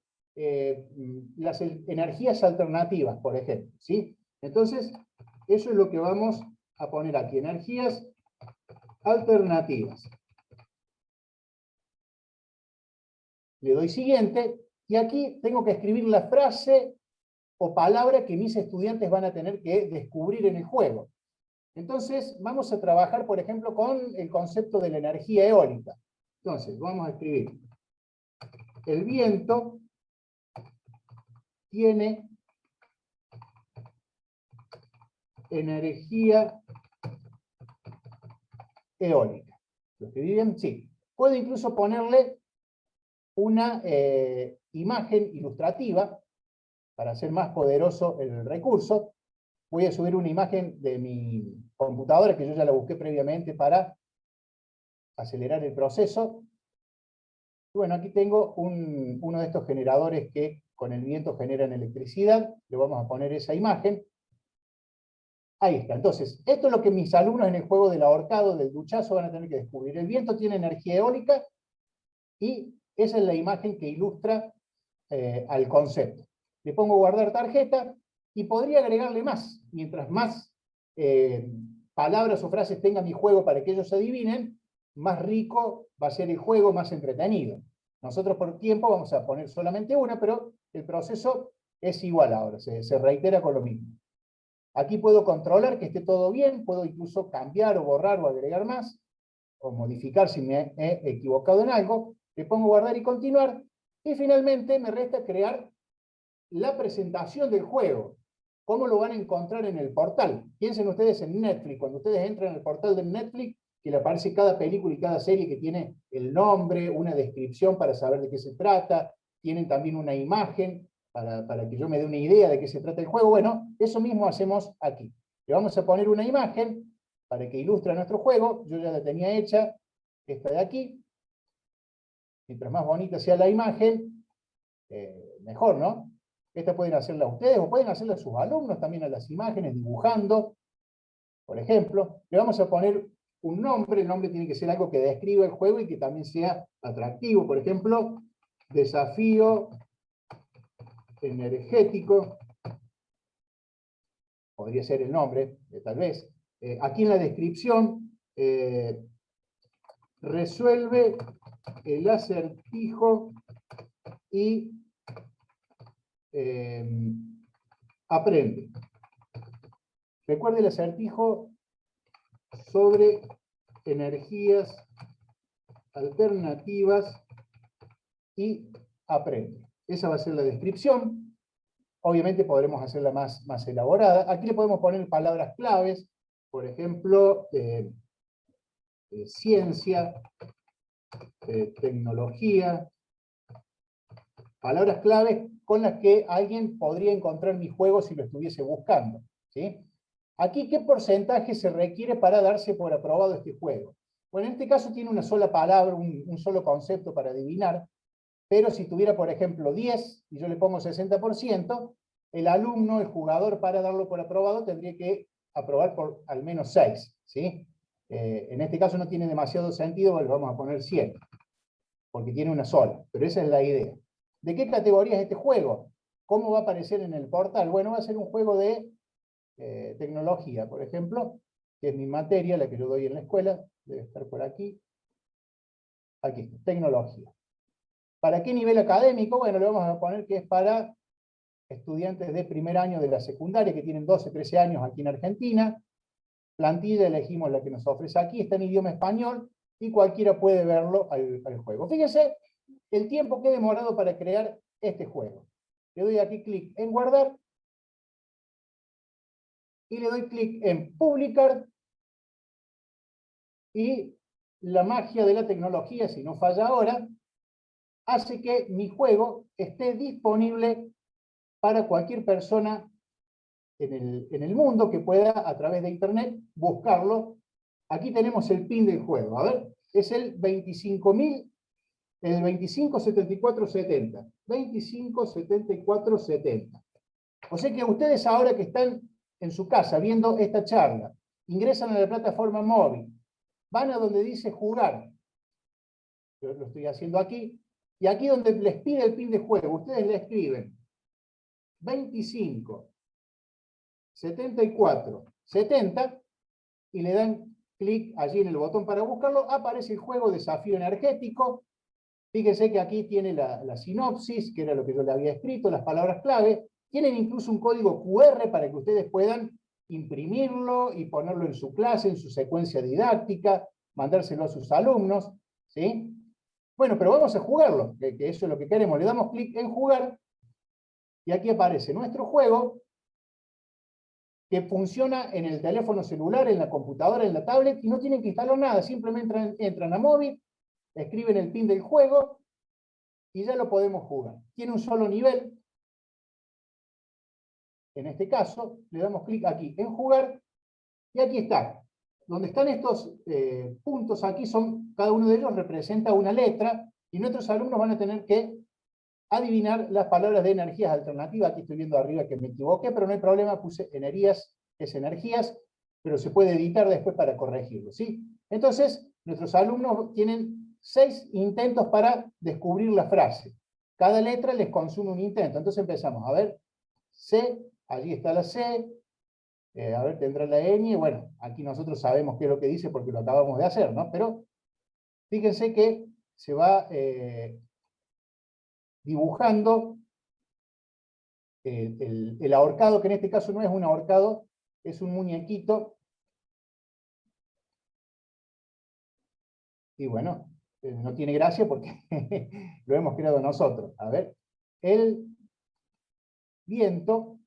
las energías alternativas, por ejemplo, ¿sí? Entonces, eso es lo que vamos a poner aquí, energías alternativas. Le doy siguiente, y aquí tengo que escribir la frase o palabra que mis estudiantes van a tener que descubrir en el juego. Entonces, vamos a trabajar, por ejemplo, con el concepto de la energía eólica. Entonces, vamos a escribir: el viento tiene energía eólica. ¿Lo escribí bien? Sí. Puedo incluso ponerle una imagen ilustrativa para hacer más poderoso el recurso. Voy a subir una imagen de mi computadora, que yo ya la busqué previamente para acelerar el proceso. Bueno, aquí tengo uno de estos generadores que con el viento generan electricidad. Le vamos a poner esa imagen. Ahí está. Entonces, esto es lo que mis alumnos en el juego del ahorcado, del duchazo, van a tener que descubrir. El viento tiene energía eólica y esa es la imagen que ilustra al concepto. Le pongo guardar tarjeta y podría agregarle más. Mientras más palabras o frases tenga mi juego para que ellos adivinen, más rico va a ser el juego, más entretenido. Nosotros por tiempo vamos a poner solamente una, pero el proceso es igual ahora, se reitera con lo mismo. Aquí puedo controlar que esté todo bien, puedo incluso cambiar o borrar o agregar más, o modificar si me he equivocado en algo. Le pongo guardar y continuar, y finalmente me resta crear la presentación del juego. ¿Cómo lo van a encontrar en el portal? Piensen ustedes en Netflix. Cuando ustedes entran al portal de Netflix, que le aparece cada película y cada serie que tiene el nombre, una descripción para saber de qué se trata, tienen también una imagen para que yo me dé una idea de qué se trata el juego. Bueno, eso mismo hacemos aquí. Le vamos a poner una imagen para que ilustre nuestro juego. Yo ya la tenía hecha, esta de aquí. Mientras más bonita sea la imagen, mejor, ¿no? Esta pueden hacerla ustedes o pueden hacerla a sus alumnos también a las imágenes, dibujando, por ejemplo. Le vamos a poner un nombre, el nombre tiene que ser algo que describa el juego y que también sea atractivo. Por ejemplo, desafío energético, podría ser el nombre, tal vez. Aquí en la descripción, resuelve el acertijo y aprende. Recuerde el acertijo sobre energías alternativas y aprende. Esa va a ser la descripción. Obviamente podremos hacerla más elaborada. Aquí le podemos poner palabras claves, por ejemplo, ciencia, tecnología, palabras claves con las que alguien podría encontrar mi juego si lo estuviese buscando, ¿sí? Aquí, ¿qué porcentaje se requiere para darse por aprobado este juego? Bueno, en este caso tiene una sola palabra, un solo concepto para adivinar, pero si tuviera, por ejemplo, 10 y yo le pongo 60%, el alumno, el jugador, para darlo por aprobado, tendría que aprobar por al menos 6, ¿sí? En este caso no tiene demasiado sentido, le vamos a poner 100, porque tiene una sola, pero esa es la idea. ¿De qué categoría es este juego? ¿Cómo va a aparecer en el portal? Bueno, va a ser un juego de tecnología, por ejemplo, que es mi materia, la que yo doy en la escuela, debe estar por aquí. Aquí, tecnología. ¿Para qué nivel académico? Bueno, le vamos a poner que es para estudiantes de primer año de la secundaria que tienen 12, 13 años aquí en Argentina. Plantilla, elegimos la que nos ofrece aquí, está en idioma español, y cualquiera puede verlo al juego. Fíjense el tiempo que he demorado para crear este juego. Le doy aquí clic en guardar, y le doy clic en publicar, y la magia de la tecnología, si no falla ahora, hace que mi juego esté disponible para cualquier persona en el mundo que pueda, a través de internet, buscarlo. Aquí tenemos el pin del juego. A ver, es el 25.000, el 257470. 257470. O sea que ustedes ahora que están en su casa viendo esta charla, ingresan a la plataforma móvil, van a donde dice jugar. Yo lo estoy haciendo aquí. Y aquí donde les pide el pin de juego, ustedes le escriben 25 74 70 y le dan clic allí en el botón para buscarlo. Aparece el juego Desafío Energético. Fíjense que aquí tiene la sinopsis, que era lo que yo le había escrito, las palabras clave. Tienen incluso un código QR para que ustedes puedan imprimirlo y ponerlo en su clase, en su secuencia didáctica, mandárselo a sus alumnos, ¿sí? Bueno, pero vamos a jugarlo, que eso es lo que queremos. Le damos clic en jugar, y aquí aparece nuestro juego, que funciona en el teléfono celular, en la computadora, en la tablet, y no tienen que instalar nada, simplemente entran a móvil, escriben el pin del juego, y ya lo podemos jugar. Tiene un solo nivel. En este caso, le damos clic aquí en jugar, y aquí está. Donde están estos puntos aquí, cada uno de ellos representa una letra, y nuestros alumnos van a tener que adivinar las palabras de energías alternativas. Aquí estoy viendo arriba que me equivoqué, pero no hay problema, puse energías, es energías, pero se puede editar después para corregirlo, ¿sí? Entonces, nuestros alumnos tienen 6 intentos para descubrir la frase. Cada letra les consume un intento. Entonces empezamos, a ver, C, allí está la C, a ver, tendrá la ñ, bueno, aquí nosotros sabemos qué es lo que dice porque lo acabamos de hacer, ¿no? Pero fíjense que se va dibujando el ahorcado, que en este caso no es un ahorcado, es un muñequito. Y bueno, no tiene gracia porque lo hemos creado nosotros. A ver, el viento.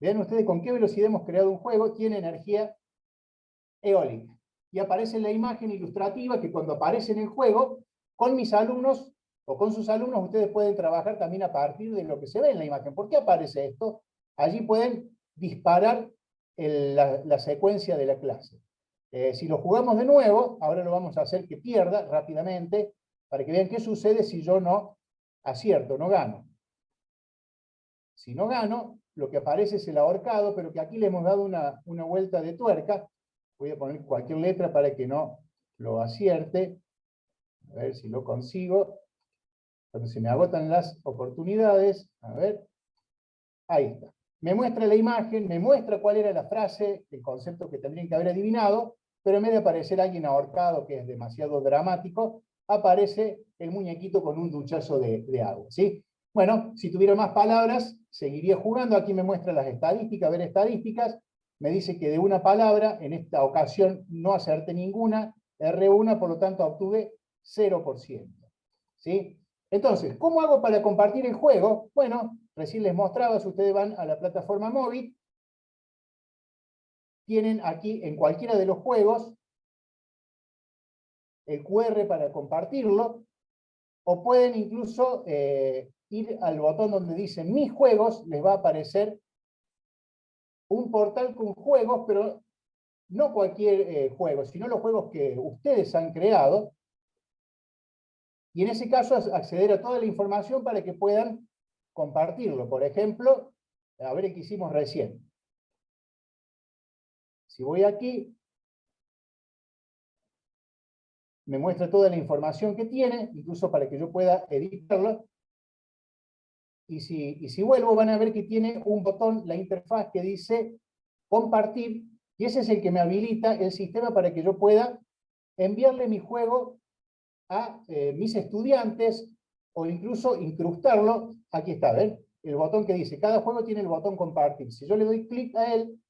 Vean ustedes con qué velocidad hemos creado un juego, tiene energía eólica. Y aparece en la imagen ilustrativa que cuando aparece en el juego, con mis alumnos o con sus alumnos, ustedes pueden trabajar también a partir de lo que se ve en la imagen. ¿Por qué aparece esto? Allí pueden disparar la secuencia de la clase. Si lo jugamos de nuevo, ahora lo vamos a hacer que pierda rápidamente, para que vean qué sucede si yo no acierto, no gano. Si no gano, lo que aparece es el ahorcado, pero que aquí le hemos dado una vuelta de tuerca. Voy a poner cualquier letra para que no lo acierte. A ver si lo consigo. Cuando se me agotan las oportunidades, a ver, ahí está. Me muestra la imagen, me muestra cuál era la frase, el concepto que tendrían que haber adivinado, pero en vez de aparecer alguien ahorcado, que es demasiado dramático, aparece el muñequito con un duchazo de agua, ¿sí? Bueno, si tuviera más palabras, seguiría jugando. Aquí me muestra las estadísticas, ver estadísticas, me dice que de una palabra, en esta ocasión no acerté ninguna, erré una, por lo tanto obtuve 0%, ¿sí? Entonces, ¿cómo hago para compartir el juego? Bueno, recién les mostraba, si ustedes van a la plataforma móvil, tienen aquí en cualquiera de los juegos el QR para compartirlo, o pueden incluso ir al botón donde dice mis juegos, les va a aparecer un portal con juegos, pero no cualquier juego, sino los juegos que ustedes han creado, y en ese caso acceder a toda la información para que puedan compartirlo. Por ejemplo, a ver el que hicimos recién. Si voy aquí, me muestra toda la información que tiene, incluso para que yo pueda editarla. Y si vuelvo, van a ver que tiene un botón, la interfaz, que dice compartir, y ese es el que me habilita el sistema para que yo pueda enviarle mi juego a mis estudiantes, o incluso incrustarlo aquí está, ¿ven? El botón que dice, cada juego tiene el botón compartir. Si yo le doy clic a él,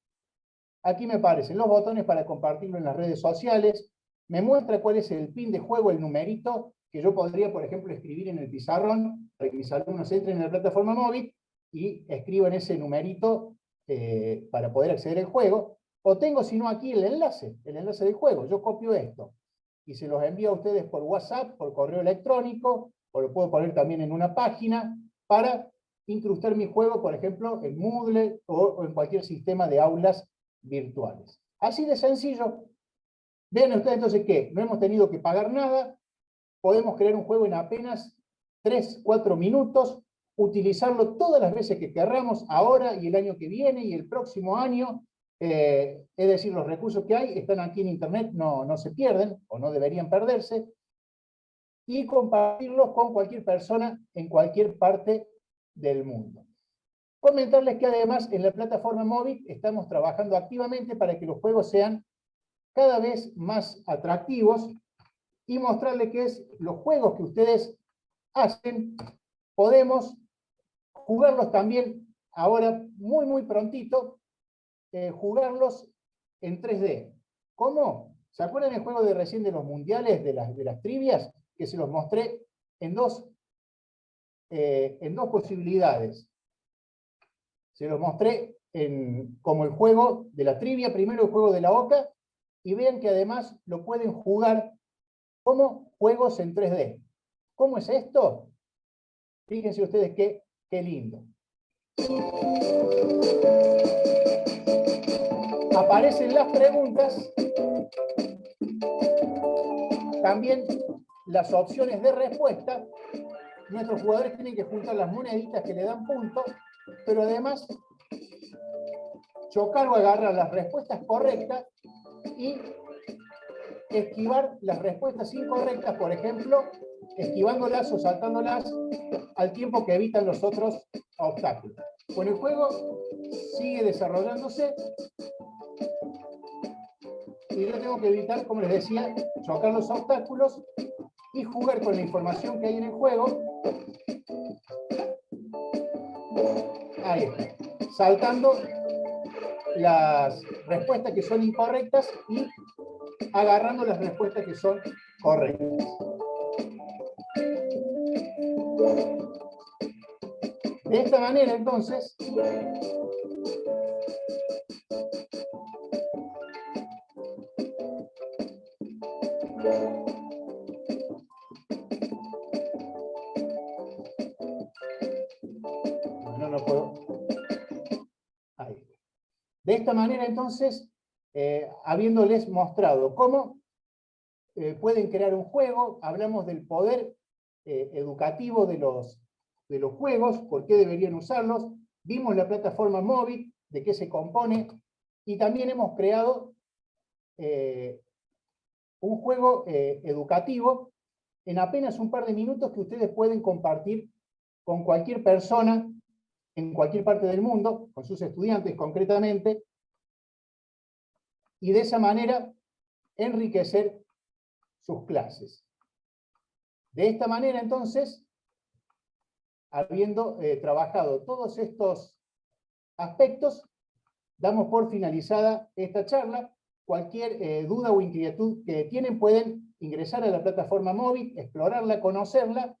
aquí me aparecen los botones para compartirlo en las redes sociales, me muestra cuál es el pin de juego, el numerito, que yo podría, por ejemplo, escribir en el pizarrón, para que mis alumnos entren en la plataforma móvil y escriban ese numerito para poder acceder al juego. O tengo, si no, aquí el enlace del juego. Yo copio esto y se los envío a ustedes por WhatsApp, por correo electrónico, o lo puedo poner también en una página para incrustar mi juego, por ejemplo, en Moodle o en cualquier sistema de aulas virtuales. Así de sencillo. Vean ustedes entonces que no hemos tenido que pagar nada, podemos crear un juego en apenas 3-4 minutos, utilizarlo todas las veces que querramos, ahora y el año que viene y el próximo año. Es decir, los recursos que hay están aquí en internet, no se pierden o no deberían perderse, y compartirlos con cualquier persona en cualquier parte del mundo. Comentarles que además en la plataforma móvil estamos trabajando activamente para que los juegos sean cada vez más atractivos y mostrarles que los juegos que ustedes hacen, podemos jugarlos también ahora muy prontito, jugarlos en 3D. ¿Cómo? ¿Se acuerdan el juego de recién de los mundiales, de las trivias? Que se los mostré en dos posibilidades. Se los mostré como el juego de la trivia, primero el juego de la oca, y vean que además lo pueden jugar como juegos en 3D. ¿Cómo es esto? Fíjense ustedes qué lindo. Aparecen las preguntas, también las opciones de respuesta. Nuestros jugadores tienen que juntar las moneditas que le dan puntos, pero además chocar o agarrar las respuestas correctas y esquivar las respuestas incorrectas, por ejemplo, esquivándolas o saltándolas al tiempo que evitan los otros obstáculos. Bueno, el juego sigue desarrollándose y yo tengo que evitar, como les decía, chocar los obstáculos y jugar con la información que hay en el juego. Ahí está. Saltando las respuestas que son incorrectas y agarrando las respuestas que son correctas. De esta manera, entonces, no puedo. Ahí. De esta manera, entonces, habiéndoles mostrado cómo pueden crear un juego, hablamos del poder educativo de los juegos, por qué deberían usarlos, vimos la plataforma móvil, de qué se compone, y también hemos creado un juego educativo en apenas un par de minutos que ustedes pueden compartir con cualquier persona en cualquier parte del mundo, con sus estudiantes concretamente, y de esa manera enriquecer sus clases. De esta manera, entonces, habiendo trabajado todos estos aspectos, damos por finalizada esta charla. Cualquier duda o inquietud que tienen pueden ingresar a la plataforma móvil, explorarla, conocerla.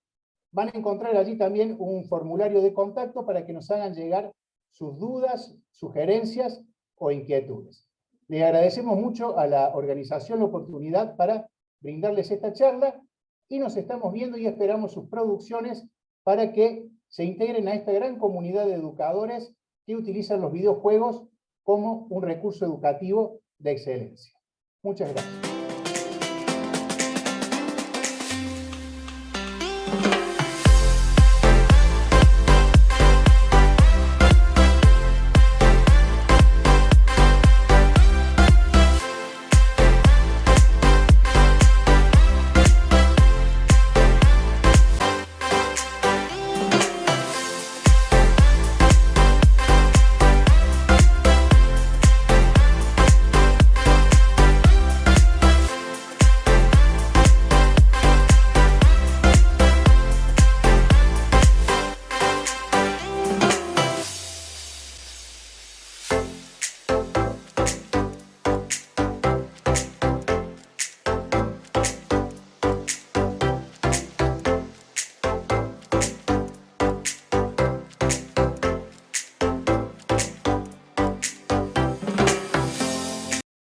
Van a encontrar allí también un formulario de contacto para que nos hagan llegar sus dudas, sugerencias o inquietudes. Le agradecemos mucho a la organización la oportunidad para brindarles esta charla y nos estamos viendo y esperamos sus producciones para que se integren a esta gran comunidad de educadores que utilizan los videojuegos como un recurso educativo de excelencia. Muchas gracias.